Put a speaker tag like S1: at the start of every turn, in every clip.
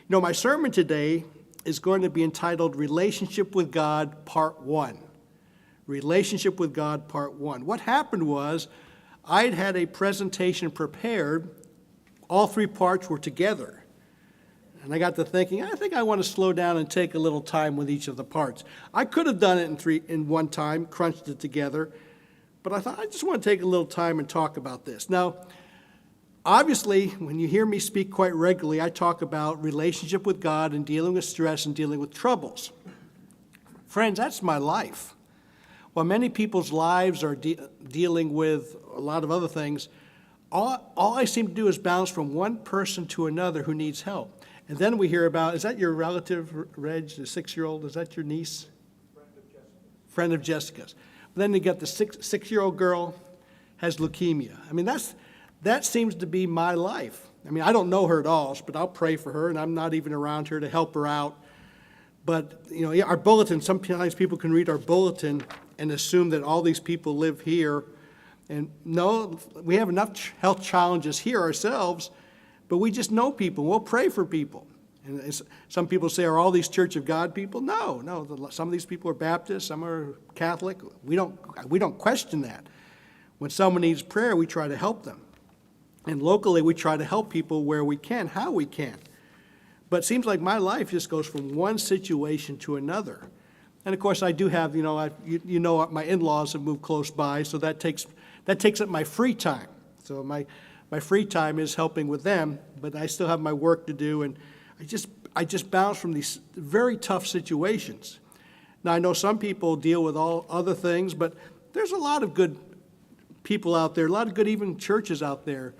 S1: My sermon today is going to be entitled Relationship with God, Part 1. Relationship with God, Part 1. What happened was I'd had a presentation prepared. All three parts were together. And I got to thinking, I think I want to slow down and take a little time with each of the parts. I could have done it in one time, crunched it together, but I thought I just want to take a little time and talk about this. Now, obviously, when you hear me speak quite regularly, I talk about relationship with God and dealing with stress and dealing with troubles. Friends, that's my life. While many people's lives are dealing with a lot of other things, all I seem to do is bounce from one person to another who needs help. And then we hear about, is that your relative, Reg, the 6-year-old? Is that your niece? Friend of Jessica's. Then you get the six-year-old girl has leukemia. I mean, that seems to be my life. I mean, I don't know her at all, but I'll pray for her, and I'm not even around her to help her out. But, our bulletin, sometimes people can read our bulletin and assume that all these people live here. And no, we have enough health challenges here ourselves, but we just know people. We'll pray for people. And some people say, are all these Church of God people? No. Some of these people are Baptist, some are Catholic. We don't question that. When someone needs prayer, we try to help them. And locally, we try to help people where we can, how we can. But it seems like my life just goes from one situation to another. And of course, I do have, my in-laws have moved close by, so that takes up my free time. So my free time is helping with them, but I still have my work to do, and I just bounce from these very tough situations. Now, I know some people deal with all other things, but there's a lot of good people out there, a lot of good even churches out there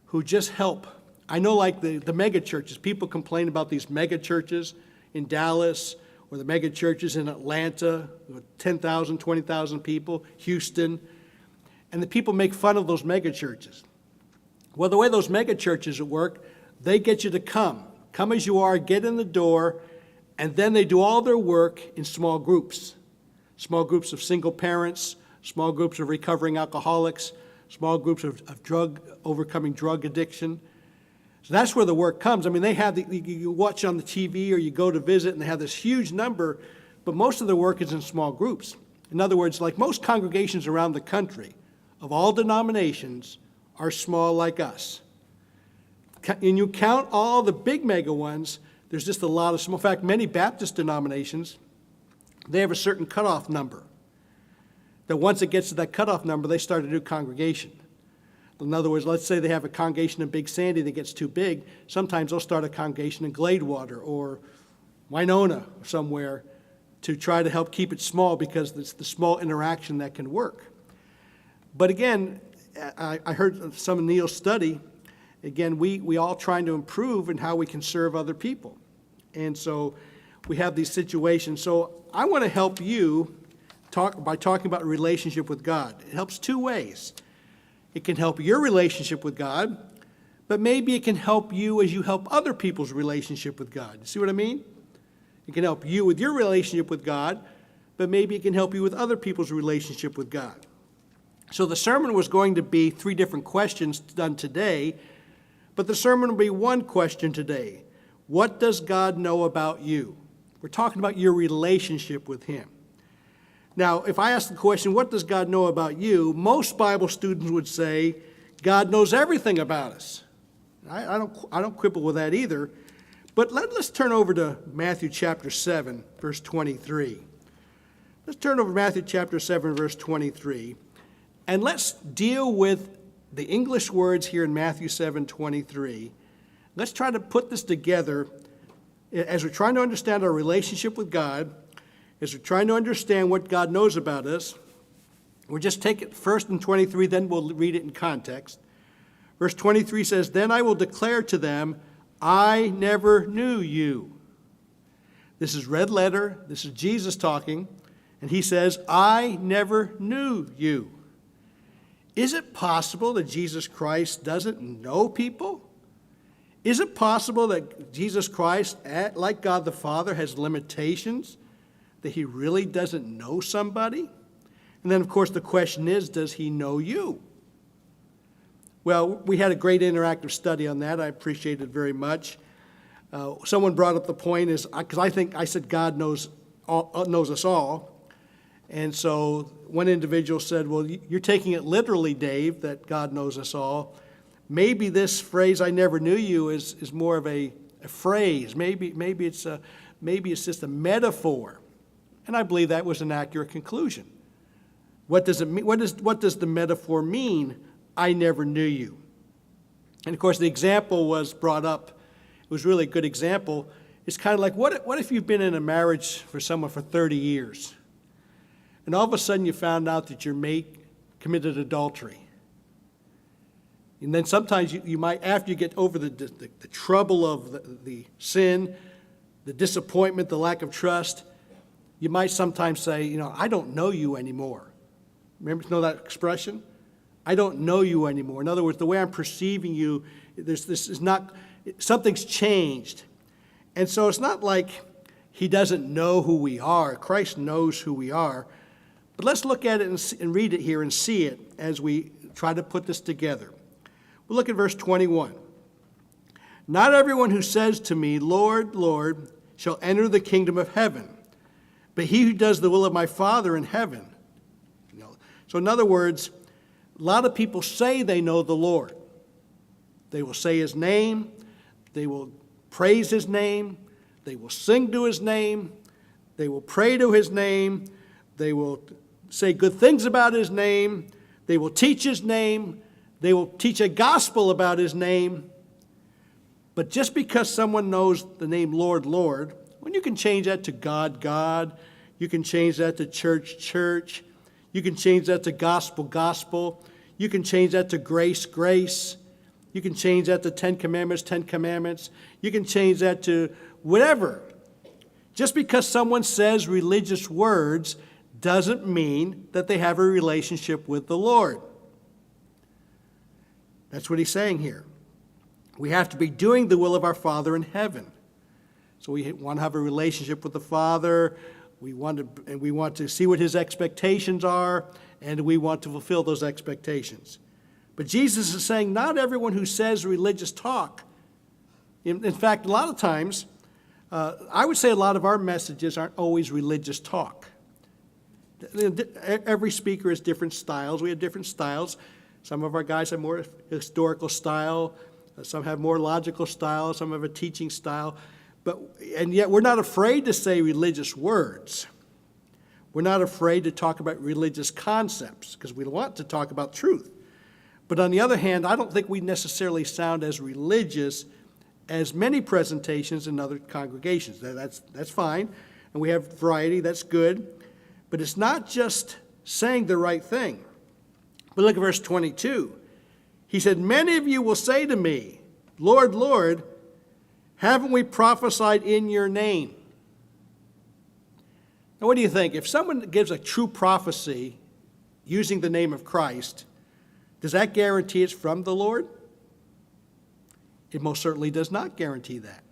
S1: who just help. I know like the mega churches, people complain about these mega churches in Dallas or the mega churches in Atlanta with 10,000, 20,000 people, Houston, and the people make fun of those mega churches. Well, the way those mega churches work, they get you to come as you are, get in the door, and then they do all their work in small groups of single parents, small groups of recovering alcoholics, small groups of overcoming drug addiction. So that's where the work comes. I mean, they have you watch on the TV or you go to visit and they have this huge number, but most of the work is in small groups. In other words, like most congregations around the country of all denominations are small like us. And you count all the big mega ones, there's just a lot of small. In fact, many Baptist denominations, they have a certain cutoff number. That once it gets to that cutoff number, they start a new congregation. In other words, let's say they have a congregation in Big Sandy that gets too big. Sometimes they'll start a congregation in Gladewater or Winona or somewhere to try to help keep it small because it's the small interaction that can work. But again, I heard some of Neil's study. Again, we all trying to improve in how we can serve other people. And so we have these situations. So I want to help you by talking about a relationship with God. It helps two ways. It can help your relationship with God, but maybe it can help you as you help other people's relationship with God. You see what I mean? It can help you with your relationship with God, but maybe it can help you with other people's relationship with God. So the sermon was going to be 3 different questions done today, but the sermon will be one question today. What does God know about you? We're talking about your relationship with Him. Now, if I ask the question, what does God know about you? Most Bible students would say, God knows everything about us. I don't quibble with that either. But let's turn over to Matthew chapter 7, verse 23. Let's turn over to Matthew chapter 7, verse 23. And let's deal with the English words here in Matthew 7:23. Let's try to put this together as we're trying to understand our relationship with God, as we're trying to understand what God knows about us. We'll just take it first in 23, then we'll read it in context. Verse 23 says, Then I will declare to them, I never knew you. This is red letter. This is Jesus talking. And he says, I never knew you. Is it possible that Jesus Christ doesn't know people? Is it possible that Jesus Christ, like God the Father, has limitations? That he really doesn't know somebody? And then, of course, the question is, does he know you? Well, we had a great interactive study on that. I appreciate it very much. Someone brought up the point is, because I said God knows us all. And so one individual said, well, you're taking it literally, Dave, that God knows us all. Maybe this phrase, I never knew you, is more of a phrase. Maybe it's just a metaphor. And I believe that was an accurate conclusion. What does it mean? What does the metaphor mean, I never knew you? And of course, the example was brought up. It was really a good example. It's kind of like, what if you've been in a marriage for someone for 30 years? And all of a sudden you found out that your mate committed adultery. And then sometimes you might, after you get over the trouble of the sin, the disappointment, the lack of trust, you might sometimes say, I don't know you anymore. Remember, know that expression? I don't know you anymore. In other words, the way I'm perceiving you, something's changed. And so it's not like he doesn't know who we are. Christ knows who we are. But let's look at it and read it here and see it as we try to put this together. We'll look at verse 21. Not everyone who says to me, Lord, Lord, shall enter the kingdom of heaven, but he who does the will of my Father in heaven. So in other words, a lot of people say they know the Lord. They will say his name. They will praise his name. They will sing to his name. They will pray to his name. They will say good things about his name. They will teach his name. They will teach a gospel about his name. But just because someone knows the name Lord, Lord, when you can change that to God, God, you can change that to church, church, you can change that to gospel, gospel, you can change that to grace, grace, you can change that to 10 Commandments, 10 Commandments, you can change that to whatever. Just because someone says religious words doesn't mean that they have a relationship with the Lord. That's what he's saying here. We have to be doing the will of our Father in heaven. So we want to have a relationship with the Father. We want to see what his expectations are, and we want to fulfill those expectations. But Jesus is saying not everyone who says religious talk. In fact, a lot of times, I would say a lot of our messages aren't always religious talk. Every speaker has different styles. We have different styles. Some of our guys have more historical style. Some have more logical style. Some have a teaching style. And yet we're not afraid to say religious words. We're not afraid to talk about religious concepts because we want to talk about truth. But on the other hand, I don't think we necessarily sound as religious as many presentations in other congregations. That's fine. And we have variety. That's good. But it's not just saying the right thing. But look at verse 22. He said, many of you will say to me, Lord, Lord, haven't we prophesied in your name? Now, what do you think? If someone gives a true prophecy using the name of Christ, does that guarantee it's from the Lord? It most certainly does not guarantee that.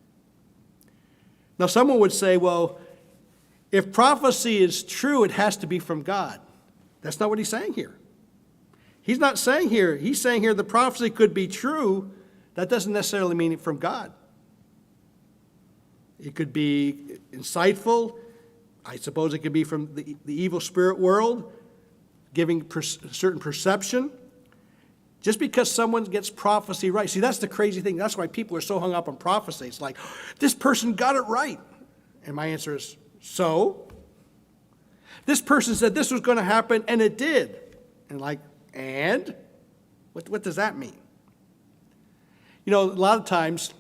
S1: Now, someone would say, well, if prophecy is true, it has to be from God. That's not what he's saying here. He's not saying here, he's saying here the prophecy could be true. That doesn't necessarily mean it from God. It could be insightful. I suppose it could be from the evil spirit world, giving certain perception. Just because someone gets prophecy right. See, that's the crazy thing. That's why people are so hung up on prophecy. It's like, this person got it right. And my answer is, so? This person said this was going to happen, and it did. And? What does that mean? A lot of times,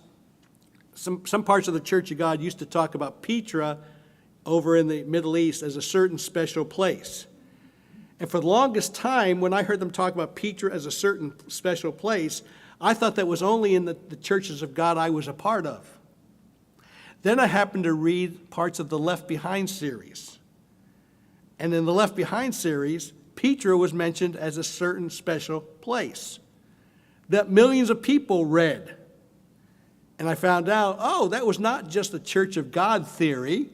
S1: some parts of the Church of God used to talk about Petra over in the Middle East as a certain special place. And for the longest time, when I heard them talk about Petra as a certain special place, I thought that was only in the churches of God I was a part of. Then I happened to read parts of the Left Behind series. And in the Left Behind series, Petra was mentioned as a certain special place that millions of people read. And I found out, that was not just a Church of God theory.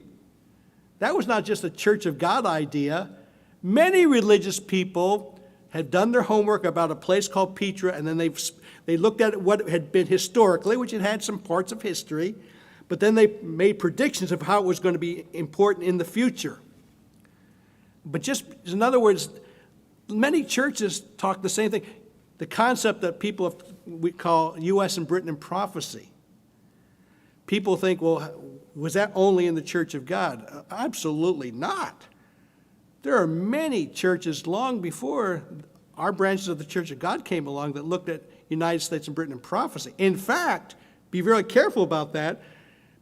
S1: That was not just a Church of God idea. Many religious people had done their homework about a place called Petra, and then they looked at what had been historically, which it had some parts of history, but then they made predictions of how it was going to be important in the future. But just, in other words, many churches talk the same thing. The concept that we call U.S. and Britain in prophecy. People think, well, was that only in the Church of God? Absolutely not. There are many churches long before our branches of the Church of God came along that looked at United States and Britain in prophecy. In fact, be very careful about that,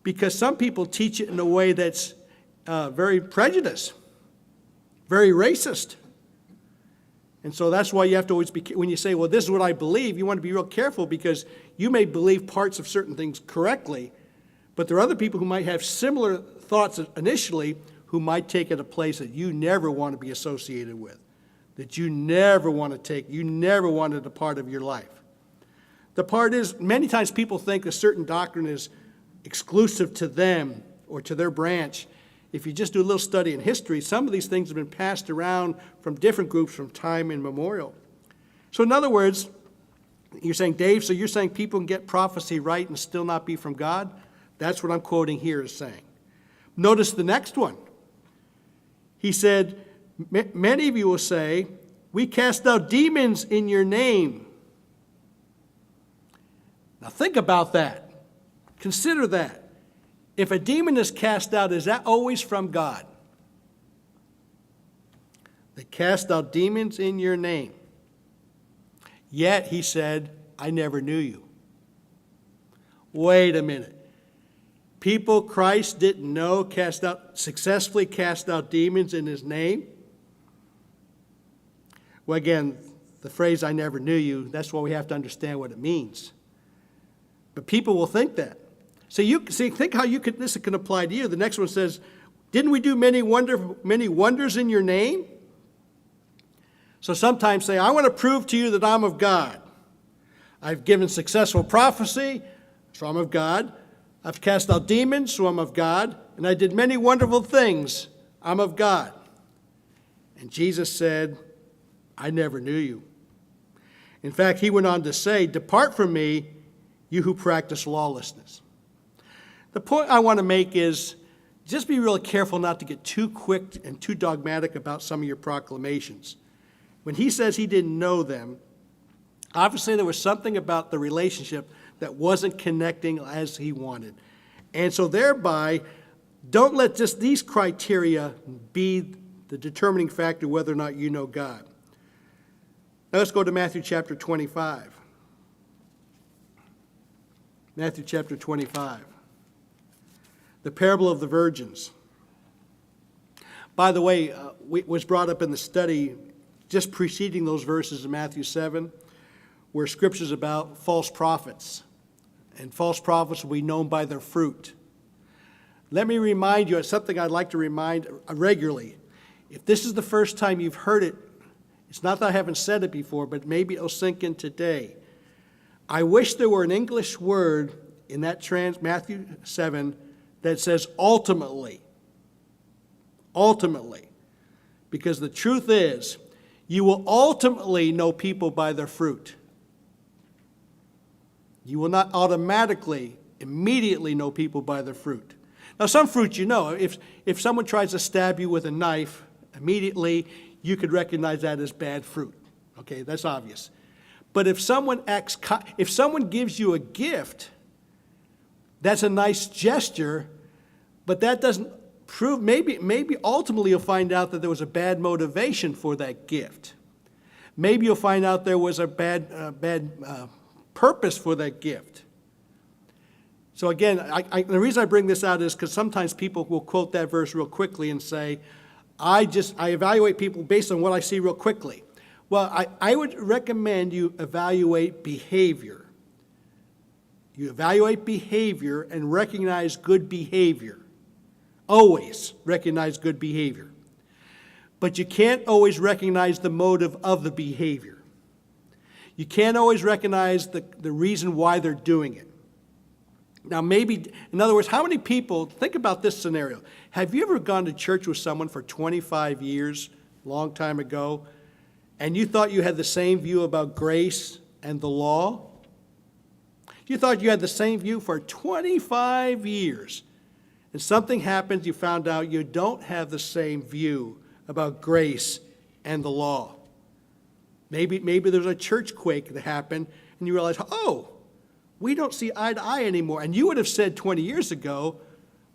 S1: because some people teach it in a way that's very prejudiced, very racist. And so that's why you have to always be, when you say, well, this is what I believe, you want to be real careful, because you may believe parts of certain things correctly, but there are other people who might have similar thoughts initially who might take it a place that you never want to be associated with, that you never want to take, you never wanted a part of your life. The part is, many times people think a certain doctrine is exclusive to them or to their branch. If you just do a little study in history, some of these things have been passed around from different groups from time immemorial. So in other words, you're saying, Dave, so you're saying people can get prophecy right and still not be from God? That's what I'm quoting here as saying. Notice the next one. He said, many of you will say, we cast out demons in your name. Now think about that. Consider that. If a demon is cast out, is that always from God? They cast out demons in your name. Yet, he said, I never knew you. Wait a minute. People Christ didn't know successfully cast out demons in his name? Well, again, the phrase, I never knew you, that's why we have to understand what it means. But people will think that. So think how this can apply to you. The next one says, didn't we do many wonders in your name? So sometimes say, I want to prove to you that I'm of God. I've given successful prophecy, so I'm of God. I've cast out demons, so I'm of God. And I did many wonderful things, I'm of God. And Jesus said, I never knew you. In fact, he went on to say, depart from me, you who practice lawlessness. The point I want to make is just be really careful not to get too quick and too dogmatic about some of your proclamations. When he says he didn't know them, obviously there was something about the relationship that wasn't connecting as he wanted. And so thereby, don't let just these criteria be the determining factor whether or not you know God. Now let's go to Matthew chapter 25. Matthew chapter 25. The parable of the virgins. By the way, it was brought up in the study just preceding those verses in Matthew 7, where scripture's about false prophets. And false prophets will be known by their fruit. Let me remind you, it's something I'd like to remind regularly. If this is the first time you've heard it, it's not that I haven't said it before, but maybe it'll sink in today. I wish there were an English word in that Matthew 7 that says ultimately. Ultimately. Because the truth is, you will ultimately know people by their fruit. You will not automatically, immediately know people by their fruit. Now, some fruit you know. If someone tries to stab you with a knife, immediately you could recognize that as bad fruit. Okay, that's obvious. But if someone gives you a gift, that's a nice gesture, but that doesn't prove, maybe ultimately you'll find out that there was a bad motivation for that gift. Maybe you'll find out there was a bad purpose for that gift. So again, the reason I bring this out is because sometimes people will quote that verse real quickly and say, I evaluate people based on what I see real quickly. Well, I would recommend you evaluate behavior. You evaluate behavior and recognize good behavior. Always recognize good behavior. But you can't always recognize the motive of the behavior. You can't always recognize the reason why they're doing it. Now maybe, in other words, how many people, think about this scenario. Have you ever gone to church with someone for 25 years, long time ago, and you thought you had the same view about grace and the law? You thought you had the same view for 25 years. And something happens, you found out you don't have the same view about grace and the law. Maybe there's a church quake that happened, and you realize, oh, we don't see eye to eye anymore. And you would have said 20 years ago,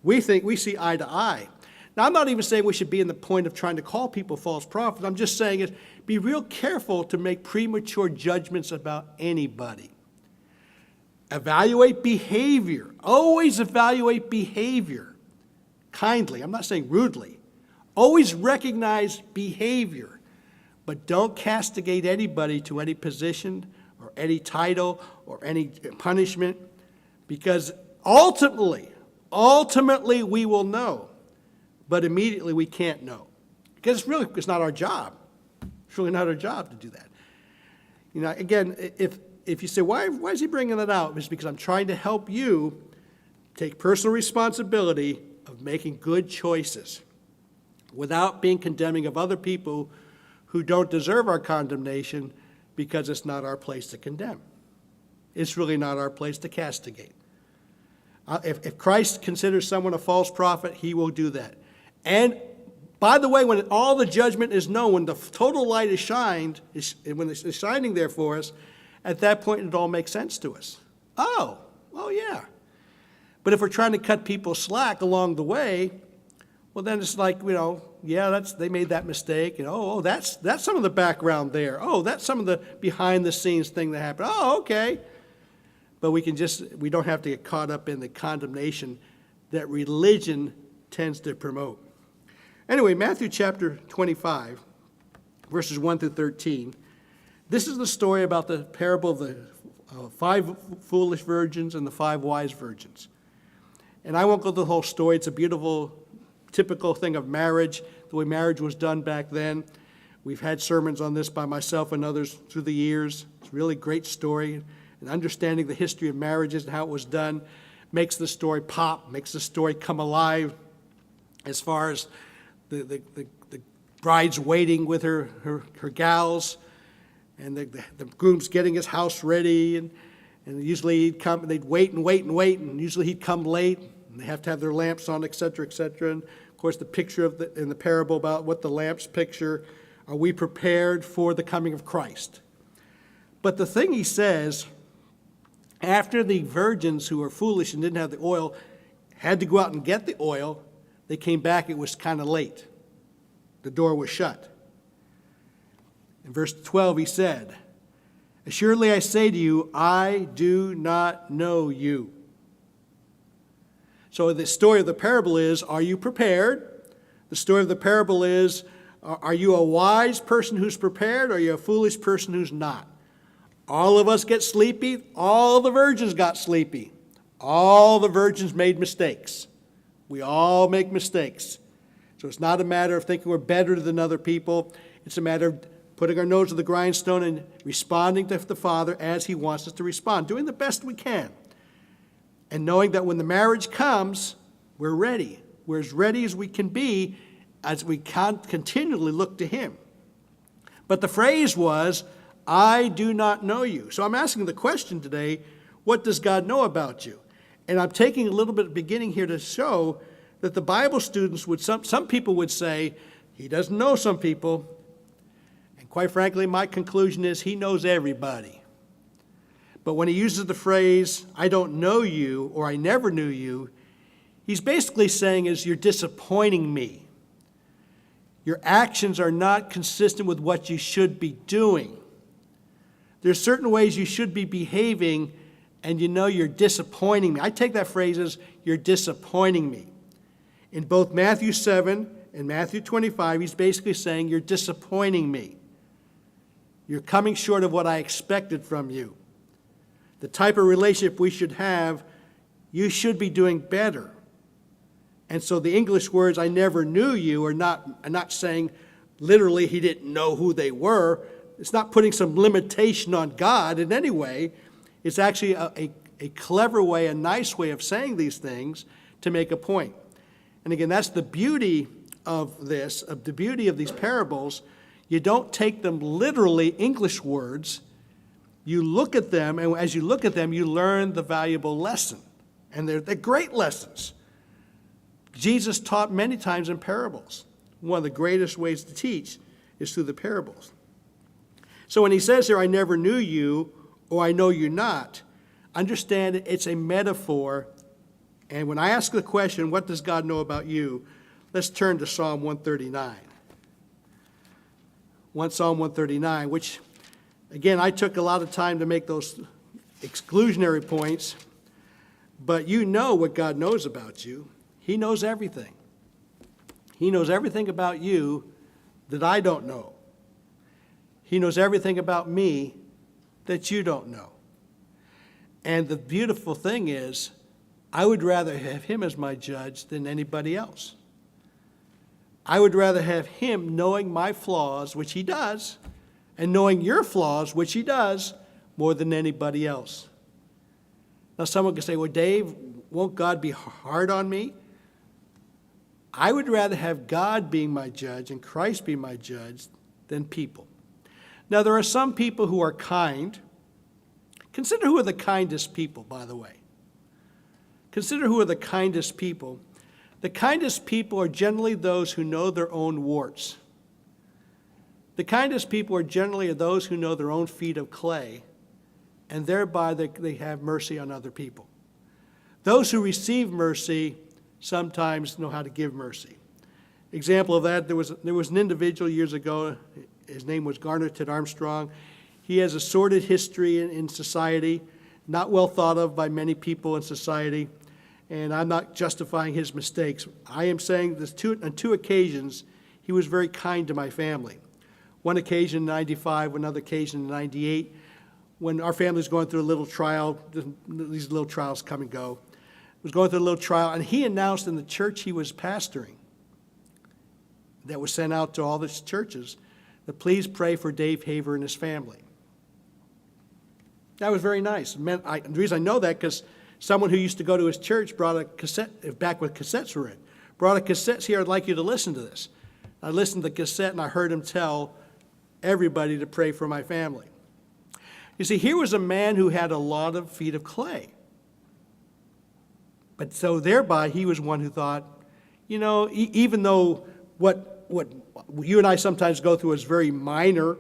S1: we think we see eye to eye. Now, I'm not even saying we should be in the point of trying to call people false prophets. I'm just saying is be real careful to make premature judgments about anybody. Evaluate behavior. Always evaluate behavior. Kindly. I'm not saying rudely. Always recognize behavior. But don't castigate anybody to any position or any title or any punishment, because ultimately we will know, but immediately we can't know. Because it's not our job. It's really not our job to do that. You know, again, if you say, why is he bringing that out? It's because I'm trying to help you take personal responsibility of making good choices without being condemning of other people who don't deserve our condemnation, because it's not our place to condemn. It's really not our place to castigate. If Christ considers someone a false prophet, he will do that. And by the way, when all the judgment is known, when the total light is shined, when it's shining there for us, at that point it all makes sense to us. Oh, yeah. But if we're trying to cut people slack along the way, well, then it's like, yeah, they made that mistake, and that's some of the background there. Oh, that's some of the behind the scenes thing that happened. Oh, okay. But we don't have to get caught up in the condemnation that religion tends to promote. Anyway, Matthew chapter 25, verses 1 through 13. This is the story about the parable of the 5 foolish virgins and the 5 wise virgins. And I won't go through the whole story. It's a beautiful, typical thing of marriage, the way marriage was done back then. We've had sermons on this by myself and others through the years. It's a really great story. And understanding the history of marriages and how it was done makes the story pop, makes the story come alive, as far as the bride's waiting with her gals, and the groom's getting his house ready, and usually he'd come, and they'd wait, and usually he'd come late, and they have to have their lamps on, et cetera, et cetera. And of course, the picture in the parable about what the lamps picture, are we prepared for the coming of Christ? But the thing he says, after the virgins who were foolish and didn't have the oil had to go out and get the oil, they came back, it was kind of late. The door was shut. In verse 12 he said, "Assuredly I say to you, I do not know you." So the story of the parable is, are you prepared? The story of the parable is, are you a wise person who's prepared, or are you a foolish person who's not? All of us get sleepy. All the virgins got sleepy. All the virgins made mistakes. We all make mistakes. So it's not a matter of thinking we're better than other people. It's a matter of putting our nose to the grindstone and responding to the Father as he wants us to respond, doing the best we can. And knowing that when the marriage comes, we're ready. We're as ready as we can be as we continually look to him. But the phrase was, I do not know you. So I'm asking the question today, what does God know about you? And I'm taking a little bit of beginning here to show that the Bible students some people would say, he doesn't know some people. And quite frankly, my conclusion is he knows everybody. But when he uses the phrase, I don't know you, or I never knew you, he's basically saying is you're disappointing me. Your actions are not consistent with what you should be doing. There's certain ways you should be behaving, and you're disappointing me. I take that phrase as you're disappointing me. In both Matthew 7 and Matthew 25, he's basically saying you're disappointing me. You're coming short of what I expected from you. The type of relationship we should have, you should be doing better. And so the English words, I never knew you, are not saying literally he didn't know who they were. It's not putting some limitation on God in any way. It's actually a clever way, a nice way of saying these things to make a point. And again, that's the beauty of this, of the beauty of these parables. You don't take them literally, English words, You look at them, and as you look at them, you learn the valuable lesson. And they're great lessons. Jesus taught many times in parables. One of the greatest ways to teach is through the parables. So when he says here, I never knew you, or I know you not, understand it's a metaphor. And when I ask the question, what does God know about you? Let's turn to Psalm 139. Psalm 139, which, again, I took a lot of time to make those exclusionary points, but you know what God knows about you. He knows everything. He knows everything about you that I don't know. He knows everything about me that you don't know. And the beautiful thing is, I would rather have him as my judge than anybody else. I would rather have him knowing my flaws, which he does, and knowing your flaws, which he does, more than anybody else. Now someone can say, well, Dave, won't God be hard on me? I would rather have God being my judge and Christ be my judge than people. Now there are some people who are kind. Consider who are the kindest people, by the way. Consider who are the kindest people. The kindest people are generally those who know their own warts. The kindest people are generally those who know their own feet of clay, and thereby they have mercy on other people. Those who receive mercy sometimes know how to give mercy. Example of that, there was an individual years ago, his name was Garner Ted Armstrong. He has a sordid history in society, not well thought of by many people in society, and I'm not justifying his mistakes. I am saying this on two occasions, he was very kind to my family. One occasion in 95, another occasion in 98, when our family was going through a little trial. These little trials come and go. Was going through a little trial, and he announced in the church he was pastoring, that was sent out to all the churches, that please pray for Dave Havir and his family. That was very nice. The reason I know that, because someone who used to go to his church brought a cassette, back when cassettes were in, brought a cassette here, I'd like you to listen to this. I listened to the cassette, and I heard him tell everybody to pray for my family. You see, here was a man who had a lot of feet of clay. But so thereby, he was one who thought, you know, even though what you and I sometimes go through is very minor,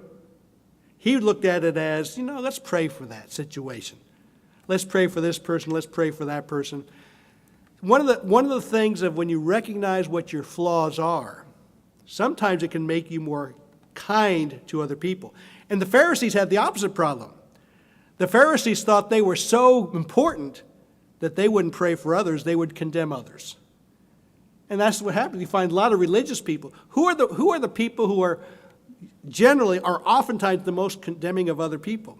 S1: he looked at it as, you know, let's pray for that situation. Let's pray for this person. Let's pray for that person. One of the things of when you recognize what your flaws are, sometimes it can make you more kind to other people. And the Pharisees had the opposite problem. The Pharisees thought they were so important that they wouldn't pray for others, they would condemn others. And that's what happens. You find a lot of religious people. Who are the people who are oftentimes the most condemning of other people?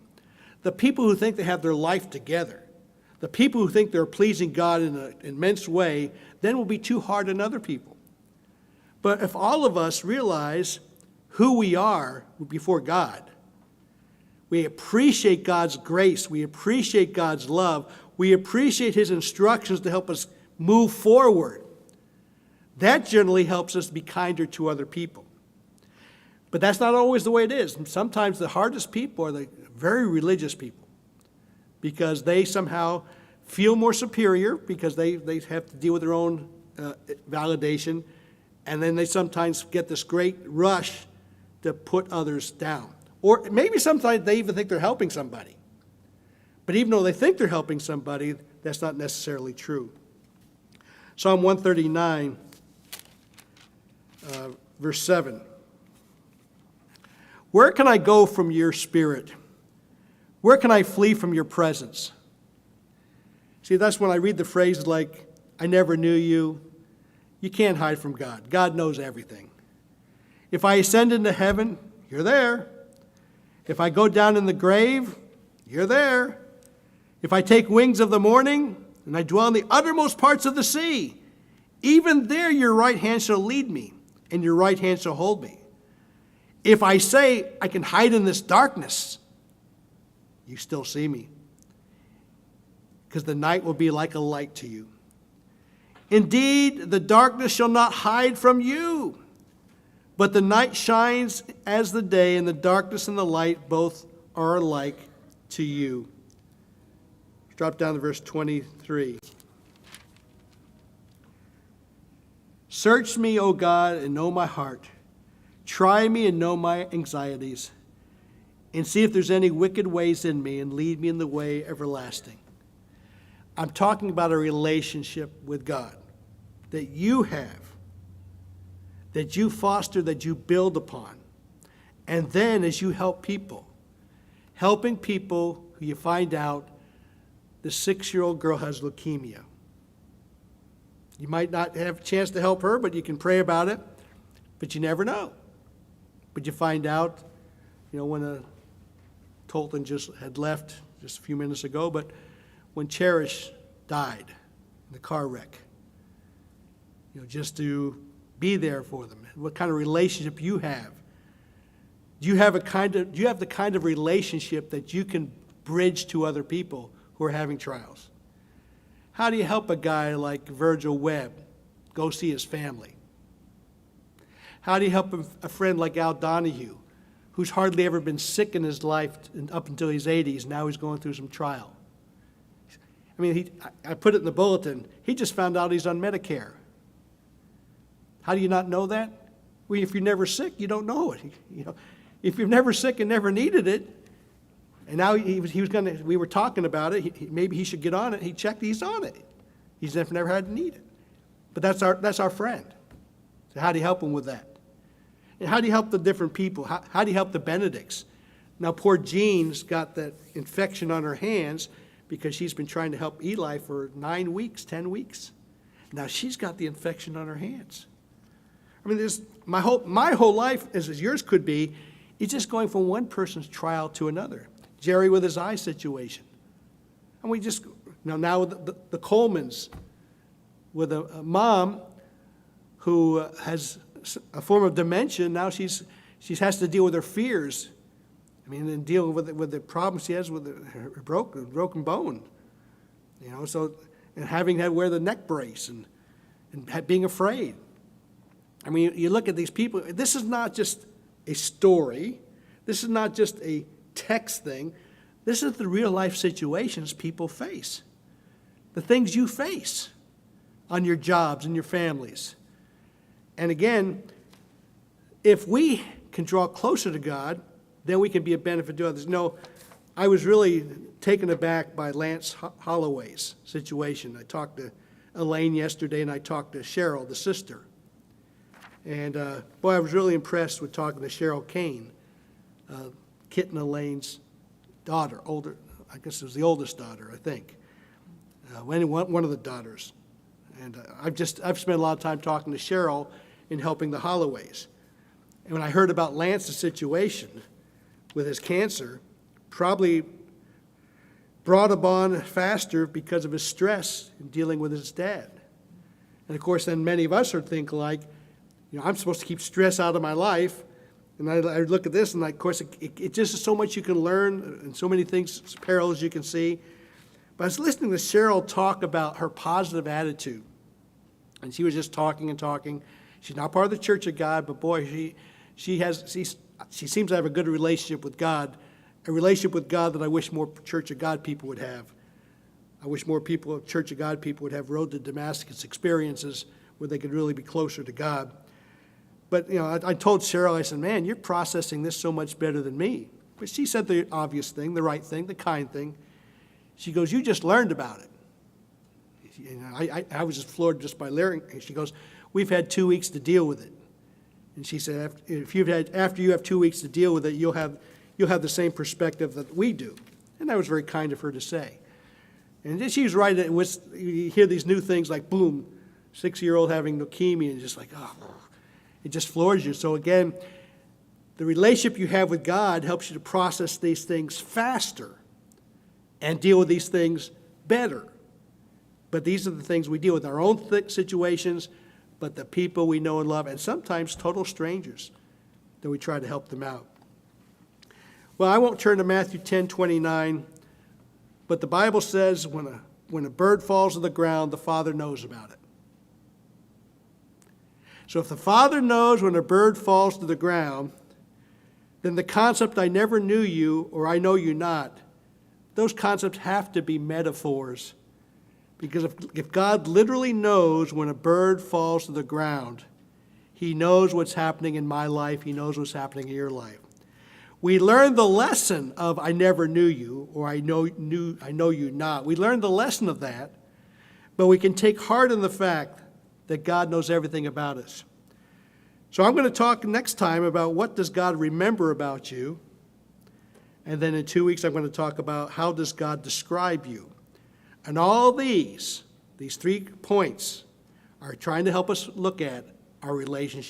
S1: The people who think they have their life together. The people who think they're pleasing God in an immense way, then will be too hard on other people. But if all of us realize who we are before God, we appreciate God's grace, we appreciate God's love, we appreciate his instructions to help us move forward, that generally helps us be kinder to other people. But that's not always the way it is. Sometimes the hardest people are the very religious people, because they somehow feel more superior, because they have to deal with their own validation, and then they sometimes get this great rush to put others down. Or maybe sometimes they even think they're helping somebody. But even though they think they're helping somebody, that's not necessarily true. Psalm 139, verse 7. Where can I go from your spirit? Where can I flee from your presence? See, that's when I read the phrases like, I never knew you. You can't hide from God. God knows everything. If I ascend into heaven, you're there. If I go down in the grave, you're there. If I take wings of the morning and I dwell in the uttermost parts of the sea, even there your right hand shall lead me, and your right hand shall hold me. If I say I can hide in this darkness, you still see me, because the night will be like a light to you. Indeed, the darkness shall not hide from you, but the night shines as the day, and the darkness and the light both are alike to you. Drop down to verse 23. Search me, O God, and know my heart. Try me and know my anxieties, and see if there's any wicked ways in me, and lead me in the way everlasting. I'm talking about a relationship with God that you have, that you foster, that you build upon. And then as you help people, helping people who you find out the 6-year-old girl has leukemia. You might not have a chance to help her, but you can pray about it, but you never know. But you find out, when Tolton just had left just a few minutes ago, but when Cherish died in the car wreck, just to be there for them, what kind of relationship you have. Do you have the kind of relationship that you can bridge to other people who are having trials? How do you help a guy like Virgil Webb go see his family? How do you help a friend like Al Donahue, who's hardly ever been sick in his life up until his 80s, now he's going through some trial? I mean, I put it in the bulletin, he just found out he's on Medicare. How do you not know that? Well, if you're never sick, you don't know it. If you're never sick and never needed it, and now we were talking about it, maybe he should get on it. He checked, he's on it. He's never had to need it. But that's our friend. So how do you help him with that? And how do you help the different people? How do you help the Benedicts? Now, poor Jean's got that infection on her hands because she's been trying to help Eli for 9 weeks, 10 weeks. Now she's got the infection on her hands. I mean, my whole life, as yours could be, is just going from one person's trial to another. Jerry with his eye situation. And we just, now with the Colemans, with a mom who has a form of dementia, now she has to deal with her fears. I mean, and deal with the problems she has with her broken bone. So, and having to wear the neck brace and being afraid. I mean, you look at these people, this is not just a story. This is not just a text thing. This is the real life situations people face. The things you face on your jobs and your families. And again, if we can draw closer to God, then we can be a benefit to others. I was really taken aback by Lance Holloway's situation. I talked to Elaine yesterday, and I talked to Cheryl, the sister. And boy, I was really impressed with talking to Cheryl Kane, Kit and Elaine's daughter, older, I guess it was the oldest daughter, I think. One of the daughters. And I've spent a lot of time talking to Cheryl in helping the Holloways. And when I heard about Lance's situation with his cancer, probably brought him on faster because of his stress in dealing with his dad. And of course, then many of us are thinking like, I'm supposed to keep stress out of my life. And I look at this, and of course, it just is so much you can learn and so many things, parallels you can see. But I was listening to Cheryl talk about her positive attitude. And she was just talking and talking. She's not part of the Church of God, but boy, she seems to have a good relationship with God, a relationship with God that I wish more Church of God people would have. I wish more Church of God people would have Road to Damascus experiences where they could really be closer to God. But, I told Cheryl, I said, man, you're processing this so much better than me. But she said the obvious thing, the right thing, the kind thing. She goes, you just learned about it. I was just floored just by learning. She goes, we've had 2 weeks to deal with it. And she said, after you have 2 weeks to deal with it, you'll have the same perspective that we do. And that was very kind of her to say. And she was right. You hear these new things like, boom, 6-year-old having leukemia, and just like, oh, it just floors you. So again, the relationship you have with God helps you to process these things faster and deal with these things better. But these are the things we deal with, our own situations, but the people we know and love, and sometimes total strangers, that we try to help them out. Well, I won't turn to Matthew 10:29, but the Bible says when a bird falls to the ground, the Father knows about it. So if the Father knows when a bird falls to the ground, then the concept, I never knew you, or I know you not, those concepts have to be metaphors. Because if God literally knows when a bird falls to the ground, he knows what's happening in my life, he knows what's happening in your life. We learn the lesson of I never knew you, or I know you not. We learn the lesson of that, but we can take heart in the fact that God knows everything about us. So I'm going to talk next time about what does God remember about you. And then in 2 weeks, I'm going to talk about how does God describe you. And all these 3 points are trying to help us look at our relationship